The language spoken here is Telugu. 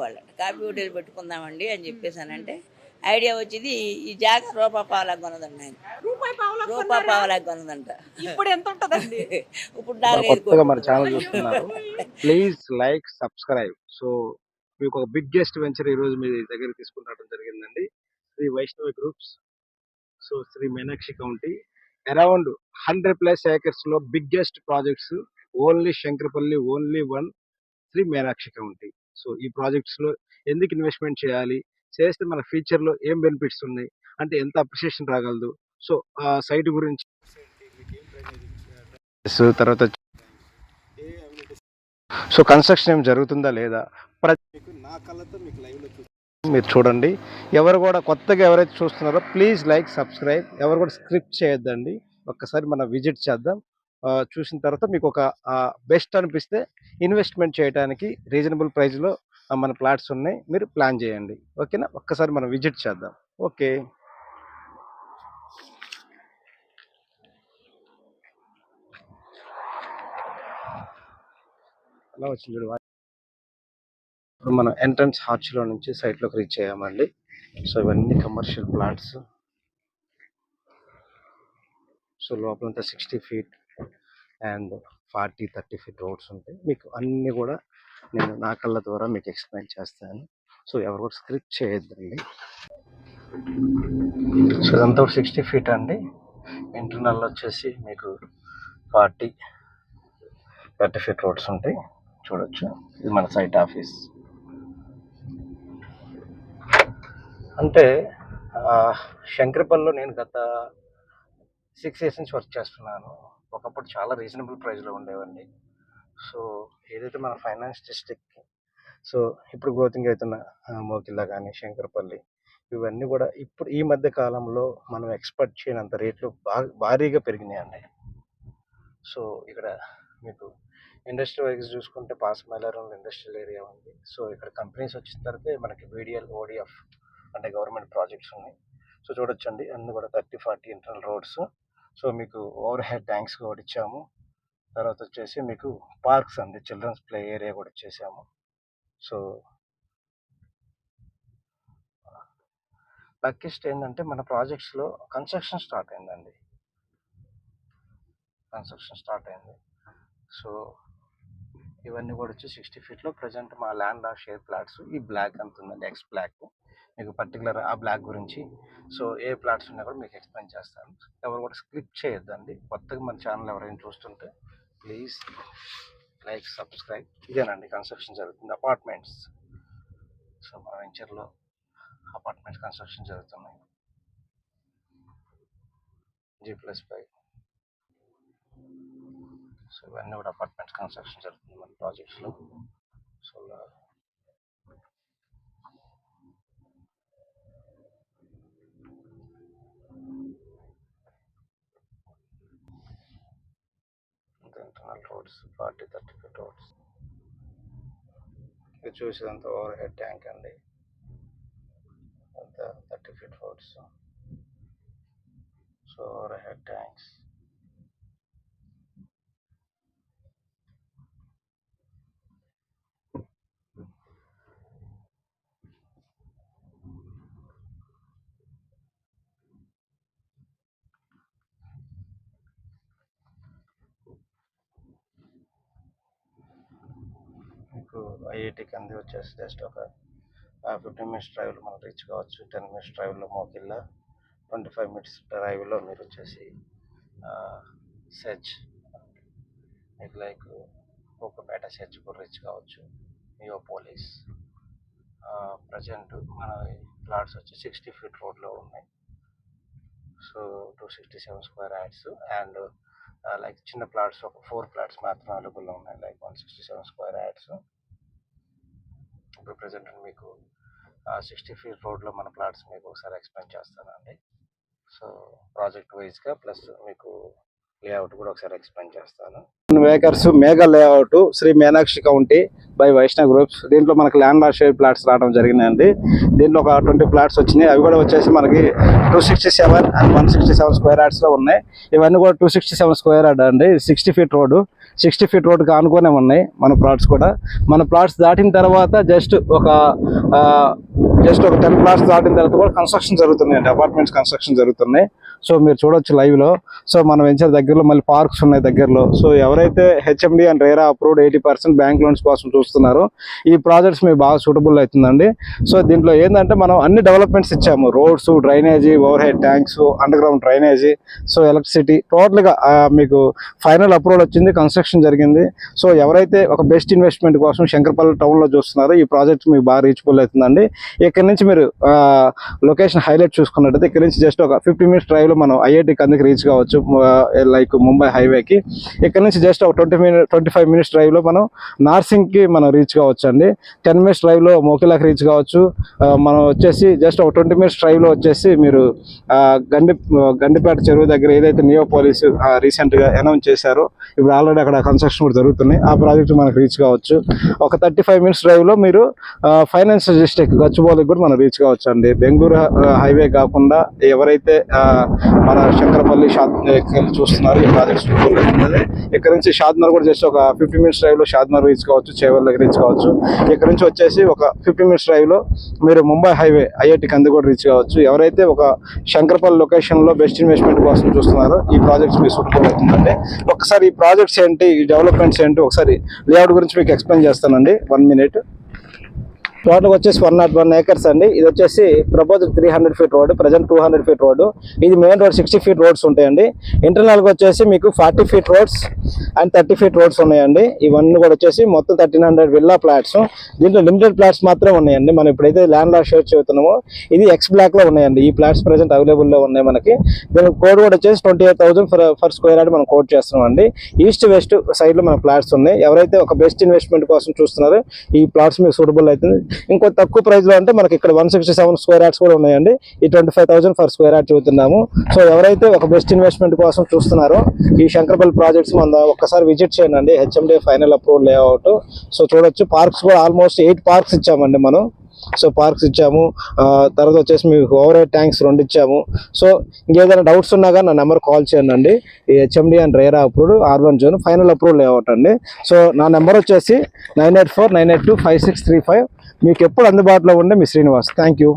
వాళ్ళంట కాఫీ హోటల్ పెట్టుకుందామండి అని చెప్పేసానంటే ఐడియా వచ్చింది. ఈ జాగా రూపా పావులాగా కొన్నదండి ఆయన. రూపా పావులాగా కొన్నదంట. ఇప్పుడు ఎంత ఉంటదండి? ఇప్పుడు మన 4-5 కొత్తగా కోట్లు మన ఉంటుంది. ఛానల్ చూస్తున్నారు, ప్లీజ్ లైక్ సబ్స్క్రైబ్. సో మీకు ఒక బిగ్గెస్ట్ వెంచర్ ఈ రోజు మీ దగ్గర తీసుకురావడం జరిగిందండి. Shri Vaishnavi groups. So Shri Meenakshi county around 100+ acres లో biggest projects only Shankarpalli, only one Shri Meenakshi county. So ఈ ప్రాజెక్ట్స్ లో ఎందుకు ఇన్వెస్ట్మెంట్ చేయాలి, చేస్తే మన ఫ్యూచర్ లో ఏం బెనిఫిట్స్ ఉన్నాయి, అంటే ఎంత అప్రిషియేషన్ రాగలదు, సో ఆ సైట్ గురించి, సో తర్వాత సో కన్స్ట్రక్షన్ ఏం జరుగుతుందా లేదా, మీకు నా కళ్ళతో మీకు లైవ్లో మీరు చూడండి. ఎవరు కూడా కొత్తగా ఎవరైతే చూస్తున్నారో ప్లీజ్ లైక్ సబ్స్క్రైబ్. ఎవరు కూడా స్క్రిప్ట్ చేయొద్దండి, ఒక్కసారి మనం విజిట్ చేద్దాం. చూసిన తర్వాత మీకు ఒక బెస్ట్ అనిపిస్తే ఇన్వెస్ట్మెంట్ చేయడానికి రీజనబుల్ ప్రైస్లో మన ప్లాట్స్ ఉన్నాయి, మీరు ప్లాన్ చేయండి. ఓకేనా, ఒక్కసారి మనం విజిట్ చేద్దాం. ఓకే, అలా వచ్చింది. ఇప్పుడు మనం ఎంట్రన్స్ హార్చ్లో నుంచి సైట్లోకి రీచ్ అయ్యామండి. సో ఇవన్నీ కమర్షియల్ ప్లాట్స్. సో లోపలంతా 60 feet అండ్ 40-30 feet రోడ్స్ ఉంటాయి. మీకు అన్నీ కూడా నేను నా కళ్ళ ద్వారా మీకు ఎక్స్ప్లెయిన్ చేస్తాను. సో ఎవరు కూడా స్క్రిప్ట్ చేయొద్దండి. సో ఇదంతా 60 feet అండి. ఇంటర్నల్ వచ్చేసి మీకు 40-30 feet రోడ్స్ ఉంటాయి, చూడొచ్చు. ఇది మన సైట్ ఆఫీస్. అంటే శంకరపల్లిలో నేను గత 6 years నుంచి వర్క్ చేస్తున్నాను. ఒకప్పుడు చాలా రీజనబుల్ ప్రైస్లో ఉండేవండి. సో ఏదైతే మన ఫైనాన్స్ డిస్ట్రిక్ట్, సో ఇప్పుడు గ్రోతింగ్ అవుతున్న మోకిల్లా కానీ శంకరపల్లి, ఇవన్నీ కూడా ఇప్పుడు ఈ మధ్య కాలంలో మనం ఎక్స్పెక్ట్ చేయనంత రేట్లు భారీగా పెరిగినాయండి. సో ఇక్కడ మీకు ఇండస్ట్రీ వైజ్ చూసుకుంటే పాస్ మైలారంలో ఇండస్ట్రియల్ ఏరియా ఉంది. సో ఇక్కడ కంపెనీస్ వచ్చిన తర్వాత మనకి వీడిఎల్, ఓడిఎఫ్ అంటే గవర్నమెంట్ ప్రాజెక్ట్స్ ఉన్నాయి. సో చూడొచ్చండి, అన్నీ కూడా 30-40 ఇంటర్నల్ రోడ్స్. సో మీకు ఓవర్ హెడ్ ట్యాంక్స్ కూడా ఇచ్చాము. తర్వాత వచ్చేసి మీకు పార్క్స్ అండి, చిల్డ్రన్స్ ప్లే ఏరియా కూడా ఇచ్చేసాము. సో లక్కీస్ట్ ఏంటంటే మన ప్రాజెక్ట్స్లో కన్స్ట్రక్షన్ స్టార్ట్ అయిందండి. సో ఇవన్నీ కూడా వచ్చి 60 feetలో ప్రజెంట్ మా ల్యాండ్ ఆఫ్ షేర్ ప్లాట్స్. ఈ బ్లాక్ అంత ఉందండి, ఎక్స్ బ్లాక్. మీకు పర్టికులర్ ఆ బ్లాక్ గురించి సో ఏ ప్లాట్స్ ఉన్నా కూడా మీకు ఎక్స్ప్లెయిన్ చేస్తాను. ఎవరు కూడా స్క్రిప్ట్ చేయొద్దండి. కొత్తగా మన ఛానల్ ఎవరైనా చూస్తుంటే ప్లీజ్ లైక్ సబ్స్క్రైబ్. ఇదేనండి కన్స్ట్రక్షన్ జరుగుతుంది, అపార్ట్మెంట్స్. సో మా వెంచర్లో అపార్ట్మెంట్స్ కన్స్ట్రక్షన్ జరుగుతున్నాయి, G+5. సో ఇవన్నీ కూడా అపార్ట్మెంట్స్ కన్స్ట్రక్షన్ జరుగుతుంది మన ప్రాజెక్ట్స్లో. So internal roads 40-30 feet roads. ఇది చూసేదంతా ఓవర్ హెడ్ ట్యాంక్ అండి, అంతా 30 feet roads. So overhead tanks. మీకు ఐఐటికి అంది వచ్చేసి జస్ట్ ఒక 15 minutes డ్రైవ్లో మనం రీచ్ కావచ్చు. 10 minutes డ్రైవ్లో మోకిల్లా, 25 minutes డ్రైవ్లో మీరు వచ్చేసి సెర్చ్, మీకు లైక్ కోకపేట సెర్చ్ కూడా రీచ్ కావచ్చు. నియోపోలిస్. ప్రజెంట్ మన ప్లాట్స్ వచ్చి 60 feet రోడ్లో ఉన్నాయి. So 267 square yards and like చిన్న ప్లాట్స్ ఒక 4 ప్లాట్స్ మాత్రం అవైలబుల్లో ఉన్నాయి, లైక్ 167 square yards. ఇప్పుడు ప్రజెంట్ మీకు 60 feet రోడ్లో మన ప్లాట్స్ మీకు ఒకసారి ఎక్స్ప్లెయిన్ చేస్తానండి. సో ప్రాజెక్ట్ వైజ్గా ప్లస్ మీకు లేఅవుట్ కూడా ఒకసారి ఎక్స్ప్లెయిన్ చేస్తాను. Makers Megha layout Sri Meenakshi county by Vaishnav groups. దీంట్లో మనకి ల్యాండ్ లాట్ షేర్ ప్లాట్స్ రావడం జరిగిందండి. దీంట్లో ఒక 20 ప్లాట్స్ వచ్చినాయి. అవి కూడా వచ్చేసి మనకి 267 అండ్ 167 స్క్వేర్ యార్డ్స్ లో ఉన్నాయి. ఇవన్నీ కూడా 267 స్క్వేర్ యార్డ్ అండి. 60 ఫీట్ రోడ్డు, 60 ఫీట్ రోడ్డుకి ఆనుకునే ఉన్నాయి మన ప్లాట్స్ కూడా. మన ప్లాట్స్ దాటిన తర్వాత జస్ట్ ఒక 10 ప్లాట్స్ దాటిన తర్వాత కూడా కన్స్ట్రక్షన్ జరుగుతున్నాయి అండి. అపార్ట్మెంట్స్ కన్స్ట్రక్షన్ జరుగుతున్నాయి. సో మీరు చూడొచ్చు లైవ్ లో. సో మన వెంచర్ దగ్గరలో మళ్ళీ పార్క్స్ ఉన్నాయి దగ్గరలో. సో ఎవరైతే HMD and RERA approved 80% bank loans కోసం చూస్తున్నారో ఈ ప్రాజెక్ట్స్ మీకు బాగా సూటబుల్ అవుతుందండి. సో దీంట్లో ఏంటంటే మనం అన్ని డెవలప్మెంట్స్ ఇచ్చాము. Roads, drainage, over head tanks, under ground drainage, so electricity total గా మీకు ఫైనల్ అప్రూవల్ వచ్చింది, కన్స్ట్రక్షన్ జరిగింది. సో ఎవరైతే ఒక బెస్ట్ ఇన్వెస్ట్మెంట్ కోసం శంకరపల్లి టౌన్ లో చూస్తున్నారో ఈ ప్రాజెక్ట్ మీకు బాగా రీచబుల్ అవుతుందండి. ఇక్కడ నుంచి మీరు లొకేషన్ హైలైట్ చూసుకున్నట్టయితే ఇక్కడ నుంచి జస్ట్ ఒక 50 మినిట్స్ డ్రైవ్ లో మనం ఐఐటి కిందకి రీచ్ కావచ్చు, లైక్ ముంబై హైవేకి. ఇక్కడ నుంచి జస్ట్ ఒక 25 మినిట్స్ డ్రైవ్ లో మనం నార్సింగ్ కి మనం రీచ్ కావచ్చు అండి. 10 మినిట్స్ డ్రైవ్ లో మోకిలాకి రీచ్ కావచ్చు. మనం వచ్చేసి జస్ట్ ఒక 20 మినిట్స్ డ్రైవ్ లో వచ్చేసి మీరు గండిపేట చెరువు దగ్గర ఏదైతే నియో పోలీసు రీసెంట్ గా అనౌన్స్ చేశారో ఇప్పుడు ఆల్రెడీ అక్కడ కన్స్ట్రక్షన్ కూడా జరుగుతున్నాయి. ఆ ప్రాజెక్ట్ మనకు రీచ్ కావచ్చు. ఒక 35 మినిట్స్ డ్రైవ్ లో మీరు ఫైనాన్స్ డిస్ట్రిక్ట్ గచ్చిబౌలికి కూడా మనం రీచ్ కావచ్చు అండి. బెంగళూరు హైవే కాకుండా ఎవరైతే మన శంకరపల్లి చూస్తున్నారు ఈ ప్రాజెక్ట్స్ ఇక్కడ నుంచి షాద్నగర్ కూడా జస్ట్ ఒక 50 మినిట్స్ డ్రైవ్ లో షాద్నగర్ రీచ్ కావచ్చు, చేవల్ దగ్గర రీచ్ కావచ్చు. ఇక్కడ నుంచి వచ్చేసి ఒక 50 మినిట్స్ డ్రైవ్ లో మీరు ముంబై హైవే ఐఐటి కంది కూడా రీచ్ కావచ్చు. ఎవరైతే ఒక శంకరపల్లి లొకేషన్ లో బెస్ట్ ఇన్వెస్ట్మెంట్ కోసం చూస్తున్నారో ఈ ప్రాజెక్ట్స్ మీకు సూటబుల్ అవుతుందండి. ఒకసారి ఈ ప్రాజెక్ట్స్ ఏంటి, ఈ డెవలప్మెంట్స్ ఏంటి ఒకసారి లేఅవుట్ గురించి మీకు ఎక్స్ప్లెయిన్ చేస్తానండి. 1 మినిట్. టోటల్ వచ్చేసి 101 acres అండి. ఇది వచ్చేసి propose 300 feet road, present 200 feet road. ఇది మెయిన్ రోడ్ 60 ఫీట్ రోడ్స్ ఉంటాయండి. ఇంటర్నల్ గా వచ్చేసి మీకు 40 feet roads and 30 feet roads ఉన్నాయండి. ఇవన్నీ కూడా వచ్చేసి మొత్తం 1300 విల్లా ప్లాట్స్. దీంట్లో లిమిటెడ్ ప్లాట్స్ మాత్రమే ఉన్నాయండి. మనం ఇప్పుడైతే ల్యాండ్ లాట్ షేర్ చెబుతున్నామో ఇది ఎక్స్ బ్లాక్ లో ఉన్నాయండి. ఈ ప్లాట్స్ ప్రెసెంట్ అవైలబుల్ లో ఉన్నాయి మనకి. దీనికి కోడ్ కూడా వచ్చేసి 28,000 ఫర్ స్క్వేర్ యార్డ్ మనం కోడ్ చేస్తున్నాం అండి. ఈస్ట్ వెస్ట్ సైడ్ లో మన ప్లాట్స్ ఉన్నాయి. ఎవరైతే ఒక బెస్ట్ ఇన్వెస్ట్మెంట్ కోసం చూస్తున్నారో ఈ ప్లాట్స్ మీకు సూటబుల్ అవుతుంది. ఇంకో తక్కువ ప్రైస్ లో అంటే మనకి ఇక్కడ 167 స్క్వేర్ యార్డ్స్ కూడా ఉన్నాయండి. ఈ 25,000 ఫర్ స్క్వేర్ యార్డ్ చూస్తున్నాము. సో ఎవరైతే ఒక బెస్ట్ ఇన్వెస్ట్మెంట్ కోసం చూస్తున్నారో ఈ శంకరపల్లి ప్రాజెక్ట్స్ మన ఒక్కసారి విజిట్ చేయండి. HMD final approval layout. So చూడొచ్చు పార్క్స్ కూడా ఆల్మోస్ట్ 8 పార్క్స్ ఇచ్చామండి మనం. సో పార్క్స్ ఇచ్చాము. తర్వాత వచ్చేసి మీకు ఓవర్ హెడ్ ట్యాంక్స్ 2 ఇచ్చాము. సో ఇంకేదైనా డౌట్స్ ఉన్నా కానీ నా నెంబర్ కాల్ చేయండి అండి. ఈ HMD and RERA approved R1 zone final approval layout అండి. సో నా నెంబర్ వచ్చేసి 984-982-5635. మీకు ఎప్పుడు అందుబాటులో ఉండే మీ శ్రీనివాస్. Thank you.